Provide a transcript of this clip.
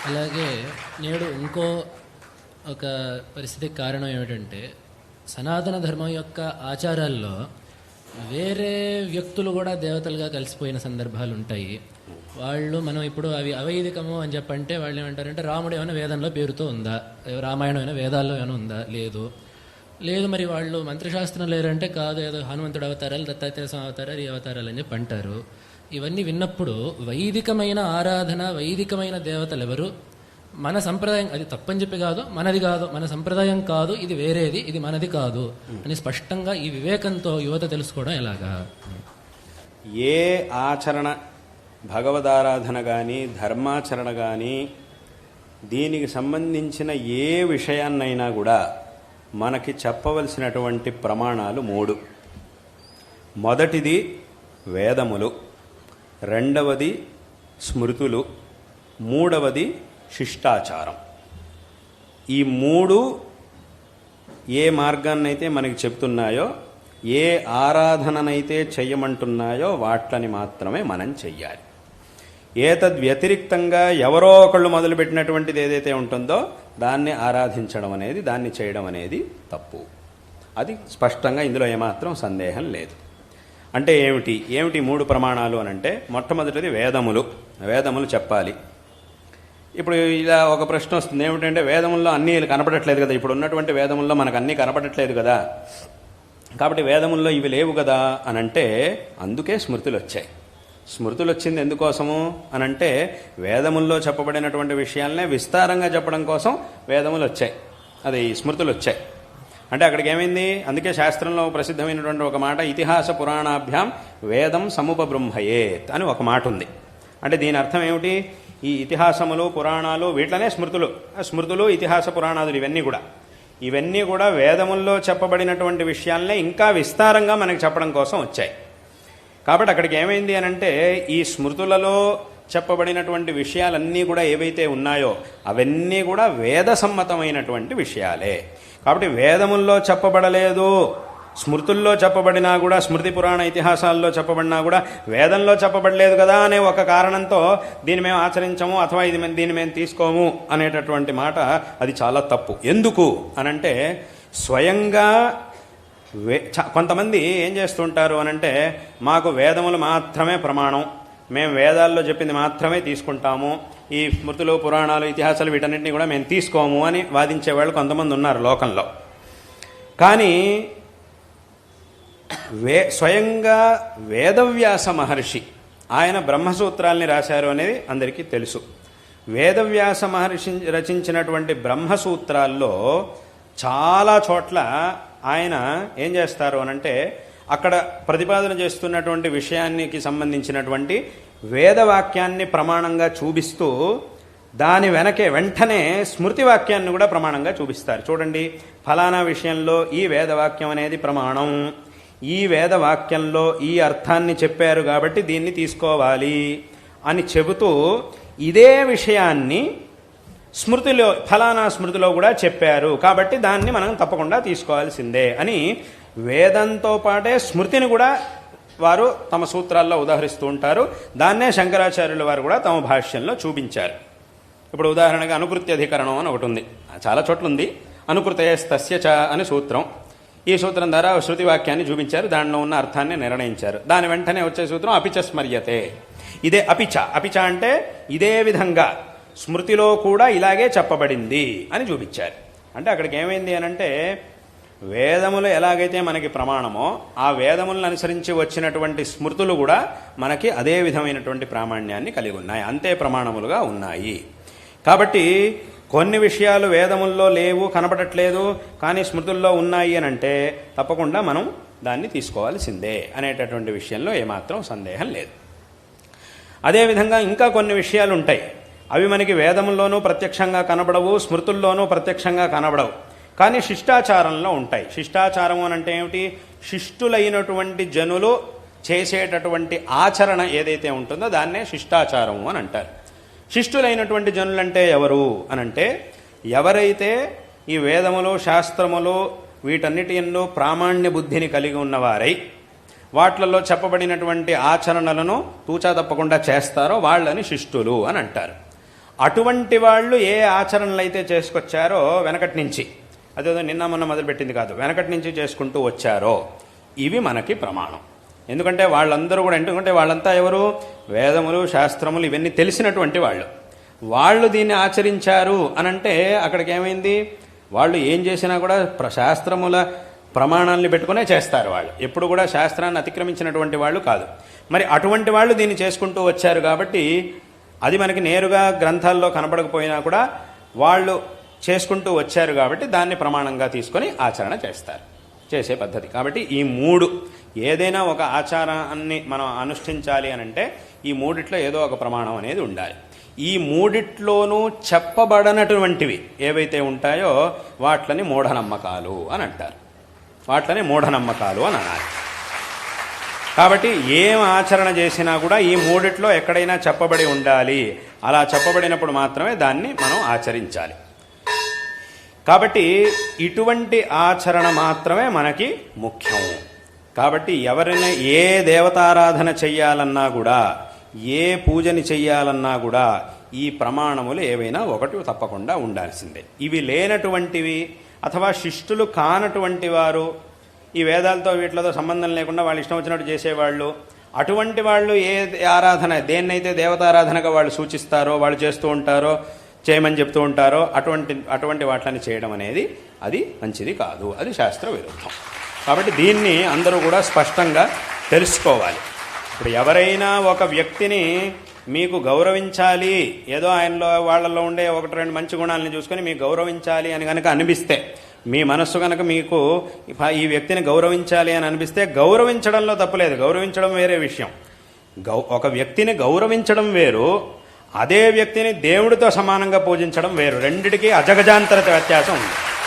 అలాగే నేడు ఇంకో ఒక పరిస్థితికి కారణం ఏమిటంటే సనాతన ధర్మం యొక్క ఆచారాల్లో వేరే వ్యక్తులు కూడా దేవతలుగా కలిసిపోయిన సందర్భాలు ఉంటాయి. వాళ్ళు మనం ఇప్పుడు అవి అవైదికము అని చెప్పంటే వాళ్ళు ఏమంటారంటే రాముడు ఏమైనా వేదంలో పేరుతో ఉందా, రామాయణం అయినా వేదాల్లో ఏమైనా ఉందా, లేదు లేదు మరి వాళ్ళు మంత్రశాస్త్రం లేరంటే కాదు, ఏదో హనుమంతుడు అవతారాలు, దత్తాత్రేయ స్వామి అవతారాలు, ఈ అవతారాలు అని చెప్పి అంటారు. ఇవన్నీ విన్నప్పుడు వైదికమైన ఆరాధన, వైదికమైన దేవతలు ఎవరు, మన సంప్రదాయం అది తప్పని చెప్పి కాదు, మనది కాదు, మన సంప్రదాయం కాదు, ఇది వేరేది, ఇది మనది కాదు అని స్పష్టంగా ఈ వివేకంతో యువత తెలుసుకోవడం ఎలాగా? ఏ ఆచరణ, భగవదారాధన కానీ ధర్మాచరణ కానీ దీనికి సంబంధించిన ఏ విషయాన్నైనా కూడా మనకి చెప్పవలసినటువంటి ప్రమాణాలు 3. మొదటిది వేదములు, రెండవది స్మృతులు, మూడవది శిష్టాచారం. ఈ 3 ఏ మార్గాన్నైతే మనకి చెప్తున్నాయో, ఏ ఆరాధననైతే చెయ్యమంటున్నాయో వాట్లని మాత్రమే మనం చెయ్యాలి. ఏతద్వ్యతిరిక్తంగా ఎవరో ఒకళ్ళు మొదలుపెట్టినటువంటిది ఏదైతే ఉంటుందో దాన్ని ఆరాధించడం అనేది, దాన్ని చేయడం అనేది తప్పు. అది స్పష్టంగా ఇందులో ఏమాత్రం సందేహం లేదు. అంటే ఏమిటి 3 ప్రమాణాలు అనంటే, మొట్టమొదటిది వేదములు చెప్పాలి. ఇప్పుడు ఇలా ఒక ప్రశ్న వస్తుంది, ఏమిటంటే వేదముల్లో అన్నీ కనపడట్లేదు కదా, ఇప్పుడు ఉన్నటువంటి వేదముల్లో మనకు అన్నీ కనపడట్లేదు కదా, కాబట్టి వేదముల్లో ఇవి లేవు కదా అనంటే అందుకే స్మృతులు వచ్చాయి. స్మృతులు వచ్చింది ఎందుకోసము అనంటే వేదముల్లో చెప్పబడినటువంటి విషయాలనే విస్తారంగా చెప్పడం కోసం వేదములు వచ్చాయి, అది స్మృతులు వచ్చాయి. అంటే అక్కడికి ఏమైంది, అందుకే శాస్త్రంలో ప్రసిద్ధమైనటువంటి ఒక మాట, ఇతిహాస పురాణాభ్యాం వేదం సముపబృంహయేత్ అని ఒక మాట ఉంది. అంటే దీని అర్థం ఏమిటి, ఈ ఇతిహాసములు పురాణాలు వీటిలోనే స్మృతులు ఇతిహాస పురాణాదులు ఇవన్నీ కూడా వేదముల్లో చెప్పబడినటువంటి విషయాలనే ఇంకా విస్తారంగా మనకి చెప్పడం కోసం వచ్చాయి. కాబట్టి అక్కడికి ఏమైంది అనంటే ఈ స్మృతులలో చెప్పబడినటువంటి విషయాలన్నీ కూడా ఏవైతే ఉన్నాయో అవన్నీ కూడా వేద సమ్మతమైనటువంటి విషయాలే. కాబట్టి వేదముల్లో చెప్పబడలేదు, స్మృతుల్లో చెప్పబడినా కూడా, స్మృతి పురాణ ఇతిహాసాల్లో చెప్పబడినా కూడా వేదంలో చెప్పబడలేదు కదా అనే ఒక కారణంతో దీన్ని మేము ఆచరించము అథవా దీన్ని మేము తీసుకోము అనేటటువంటి మాట అది చాలా తప్పు. ఎందుకు అనంటే స్వయంగా కొంతమంది ఏం చేస్తుంటారు అనంటే, మాకు వేదములు మాత్రమే ప్రమాణం, మేము వేదాల్లో చెప్పింది మాత్రమే తీసుకుంటాము, ఈ స్మృతులు పురాణాలు ఇతిహాసాలు వీటన్నిటిని కూడా మేము తీసుకోము అని వాదించేవాళ్ళు కొంతమంది ఉన్నారు లోకంలో. కానీ స్వయంగా వేదవ్యాస మహర్షి ఆయన బ్రహ్మసూత్రాల్ని రాశారు అనేది అందరికీ తెలుసు. వేదవ్యాస మహర్షి రచించినటువంటి బ్రహ్మసూత్రాల్లో చాలా చోట్ల ఆయన ఏం చేస్తారు అనంటే, అక్కడ ప్రతిపాదన చేస్తున్నటువంటి విషయానికి సంబంధించినటువంటి వేదవాక్యాన్ని ప్రమాణంగా చూపిస్తూ దాని వెంటనే స్మృతి వాక్యాన్ని కూడా ప్రమాణంగా చూపిస్తారు. చూడండి, ఫలానా విషయంలో ఈ వేదవాక్యం అనేది ప్రమాణం, ఈ వేదవాక్యంలో ఈ అర్థాన్ని చెప్పారు కాబట్టి దీన్ని తీసుకోవాలి అని చెబుతూ ఇదే విషయాన్ని ఫలానా స్మృతిలో కూడా చెప్పారు కాబట్టి దాన్ని మనం తప్పకుండా తీసుకోవాల్సిందే అని వేదంతో పాటే స్మృతిని కూడా వారు తమ సూత్రాల్లో ఉదాహరిస్తూ ఉంటారు. దాన్నే శంకరాచార్యుల వారు కూడా తమ భాష్యంలో చూపించారు. ఇప్పుడు ఉదాహరణగా అనుకృత్యధికరణం అని ఒకటి ఉంది, చాలా చోట్ల ఉంది. అనుకృతయస్తస్య చ అని సూత్రం. ఈ సూత్రం ద్వారా శృతి వాక్యాన్ని చూపించారు, దానిలో ఉన్న అర్థాన్ని నిర్ణయించారు. దాని వెంటనే వచ్చే సూత్రం అపిచ స్మర్యతే. ఇదే అపిచ అంటే ఇదే విధంగా స్మృతిలో కూడా ఇలాగే చెప్పబడింది అని చూపించారు. అంటే అక్కడికి ఏమైంది అనంటే, వేదములు ఎలాగైతే మనకి ప్రమాణమో ఆ వేదములను అనుసరించి వచ్చినటువంటి స్మృతులు కూడా మనకి అదే విధమైనటువంటి ప్రామాణ్యాన్ని కలిగి ఉన్నాయి, అంతే ప్రమాణములుగా ఉన్నాయి. కాబట్టి కొన్ని విషయాలు వేదముల్లో లేవు, కనపడట్లేదు, కానీ స్మృతుల్లో ఉన్నాయి అని అంటే తప్పకుండా మనం దాన్ని తీసుకోవాల్సిందే అనేటటువంటి విషయంలో ఏమాత్రం సందేహం లేదు. అదేవిధంగా ఇంకా కొన్ని విషయాలు ఉంటాయి, అవి మనకి వేదముల్లోనూ ప్రత్యక్షంగా కనబడవు, స్మృతుల్లోనూ ప్రత్యక్షంగా కనబడవు, కానీ శిష్టాచారంలో ఉంటాయి. శిష్టాచారం అని అంటే ఏమిటి, శిష్టులైనటువంటి జనులు చేసేటటువంటి ఆచరణ ఏదైతే ఉంటుందో దాన్నే శిష్టాచారము అని అంటారు. శిష్టులైనటువంటి జనులంటే ఎవరు అనంటే, ఎవరైతే ఈ వేదములు శాస్త్రములు వీటన్నిటి యందు ప్రామాణ్య బుద్ధిని కలిగి ఉన్నవారై వాట్లలో చెప్పబడినటువంటి ఆచరణలను తూచా తప్పకుండా చేస్తారో వాళ్ళని శిష్టులు అని అంటారు. అటువంటి వాళ్ళు ఏ ఆచరణలు అయితే చేసుకొచ్చారో వెనకటి నుంచి, అదేదో నిన్న మొన్న మొదలుపెట్టింది కాదు, వెనకటి నుంచి చేసుకుంటూ వచ్చారో ఇవి మనకి ప్రమాణం. ఎందుకంటే వాళ్ళందరూ కూడా, ఎందుకంటే వాళ్ళంతా ఎవరు? వేదములు, శాస్త్రములు ఇవన్నీ తెలిసినటువంటి వాళ్ళు దీన్ని ఆచరించారు అనంటే అక్కడికి ఏమైంది? వాళ్ళు ఏం చేసినా కూడా శాస్త్రముల ప్రమాణాలని పెట్టుకునే చేస్తారు. వాళ్ళు ఎప్పుడు కూడా శాస్త్రాన్ని అతిక్రమించినటువంటి వాళ్ళు కాదు. మరి అటువంటి వాళ్ళు దీన్ని చేసుకుంటూ వచ్చారు కాబట్టి అది మనకి నేరుగా గ్రంథాల్లో కనపడకపోయినా కూడా వాళ్ళు చేసుకుంటూ వచ్చారు కాబట్టి దాన్ని ప్రమాణంగా తీసుకొని ఆచరణ చేస్తారు, చేసే పద్ధతి. కాబట్టి ఈ మూడు, ఏదైనా ఒక ఆచారాన్ని మనం అనుష్ఠించాలి అనంటే ఈ మూడిట్లో ఏదో ఒక ప్రమాణం అనేది ఉండాలి. ఈ మూడిట్లోనూ చెప్పబడనటువంటివి ఏవైతే ఉంటాయో వాట్లని మూఢనమ్మకాలు అని అంటారు. వాట్లని మూఢనమ్మకాలు అని అనాలి. కాబట్టి ఏం ఆచరణ చేసినా కూడా ఈ మూడిట్లో ఎక్కడైనా చెప్పబడి ఉండాలి. అలా చెప్పబడినప్పుడు మాత్రమే దాన్ని మనం ఆచరించాలి. కాబట్టి ఇటువంటి ఆచరణ మాత్రమే మనకి ముఖ్యం. కాబట్టి ఎవరైనా ఏ దేవతారాధన చెయ్యాలన్నా కూడా, ఏ పూజని చెయ్యాలన్నా కూడా ఈ ప్రమాణములు ఏవైనా ఒకటి తప్పకుండా ఉండాల్సిందే. ఇవి లేనటువంటివి అథవా శిష్టులు కానటువంటి వారు, ఈ వేదాలతో వీటితో సంబంధం లేకుండా వాళ్ళు ఇష్టం వచ్చినట్టు చేసేవాళ్ళు, అటువంటి వాళ్ళు ఏ ఆరాధన, దేన్నైతే దేవతారాధనగా వాళ్ళు సూచిస్తారో, వాళ్ళు చేస్తూ ఉంటారో, చేయమని చెప్తూ ఉంటారో అటువంటి వాటిని చేయడం అనేది అది మంచిది కాదు, అది శాస్త్ర విరుద్ధం. కాబట్టి దీన్ని అందరూ కూడా స్పష్టంగా తెలుసుకోవాలి. ఇప్పుడు ఎవరైనా ఒక వ్యక్తిని మీకు గౌరవించాలి, ఏదో ఆయనలో వాళ్ళలో ఉండే ఒకటి రెండు మంచి గుణాలని చూసుకొని మీకు గౌరవించాలి అని కనుక అనిపిస్తే, మీ మనస్సు కనుక మీకు ఈ వ్యక్తిని గౌరవించాలి అని అనిపిస్తే గౌరవించడంలో తప్పులేదు. గౌరవించడం వేరే విషయం. ఒక వ్యక్తిని గౌరవించడం వేరు, అదే వ్యక్తిని దేవుడితో సమానంగా పూజించడం వేరు. రెండిటికీ అజగజాంతర వ్యత్యాసం ఉంది.